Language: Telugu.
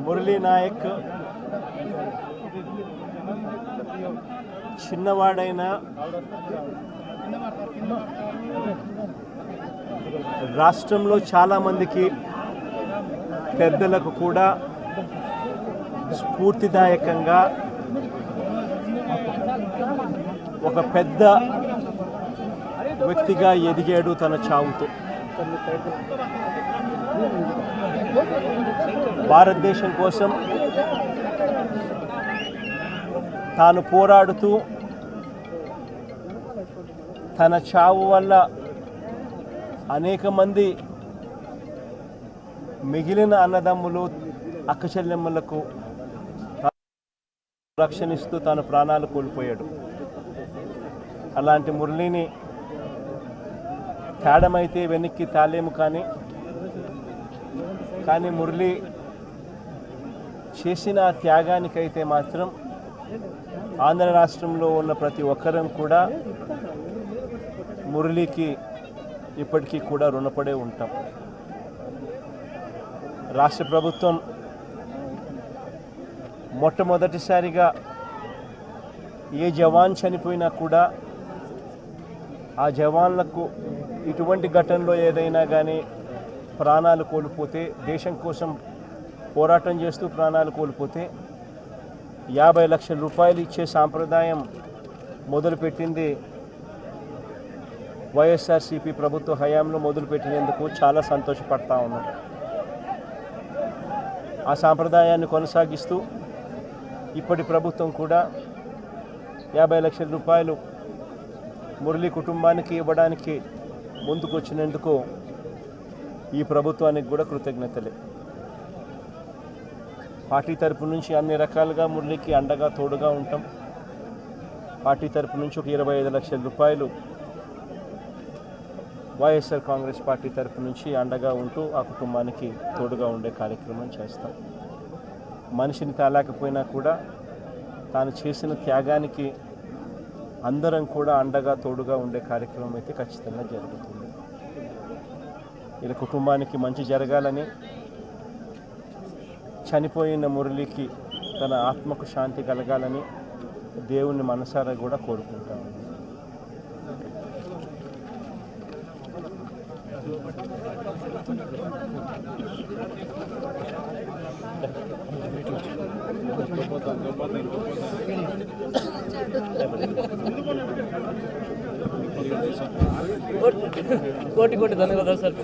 మురళీ నాయక్ చిన్నవాడైన రాష్ట్రంలో చాలామందికి పెద్దలకు కూడా స్ఫూర్తిదాయకంగా ఒక పెద్ద వ్యక్తిగా ఎదిగాడు తన చావుతో. భారతదేశం కోసం తాను పోరాడుతూ తన చావు వల్ల అనేక మంది మిగిలిన అన్నదమ్ములు అక్కచెల్లెమ్మలకు రక్షణిస్తూ తాను ప్రాణాలు కోల్పోయాడు. అలాంటి మురళిని తేడమైతే వెనక్కి తాలేము, కానీ మురళి చేసిన త్యాగానికైతే మాత్రం ఆంధ్ర రాష్ట్రంలో ఉన్న ప్రతి ఒక్కరం కూడా మురళికి ఇప్పటికీ కూడా రుణపడే ఉంటాం. రాష్ట్ర ప్రభుత్వం మొట్టమొదటిసారిగా ఏ జవాన్ చనిపోయినా కూడా ఆ జవాన్లకు ఇటువంటి ఘటనలో ఏదైనా కానీ ప్రాణాలు కోల్పోతే, దేశం కోసం పోరాటం చేస్తూ ప్రాణాలు కోల్పోతే 50 లక్షల రూపాయలు ఇచ్చే సాంప్రదాయం మొదలుపెట్టింది వైఎస్ఆర్సీపీ ప్రభుత్వ హయాంలో మొదలుపెట్టినందుకు చాలా సంతోషపడతా ఉన్నాం. ఆ సాంప్రదాయాన్ని కొనసాగిస్తూ ఇప్పటి ప్రభుత్వం కూడా 50 లక్షల రూపాయలు మురళి కుటుంబానికి ఇవ్వడానికి ముందుకు వచ్చినందుకు ఈ ప్రభుత్వానికి కూడా కృతజ్ఞతలే. పార్టీ తరపు నుంచి అన్ని రకాలుగా మురళికి అండగా తోడుగా ఉంటాం. పార్టీ తరపు నుంచి ఒక 25 లక్షల రూపాయలు వైఎస్ఆర్ కాంగ్రెస్ పార్టీ తరపు నుంచి అండగా ఉంటూ ఆ కుటుంబానికి తోడుగా ఉండే కార్యక్రమం చేస్తాం. మనిషిని తాలేకపోయినా కూడా తాను చేసిన త్యాగానికి అందరం కూడా అండగా తోడుగా ఉండే కార్యక్రమం అయితే ఖచ్చితంగా జరుగుతుంది. ఇలా కుటుంబానికి మంచి జరగాలని, చనిపోయిన మురళికి తన ఆత్మకు శాంతి కలగాలని దేవుణ్ణి మనసారా కూడా కోరుకుంటాను. కోటి కోటి ధన్యవాదాలు సార్.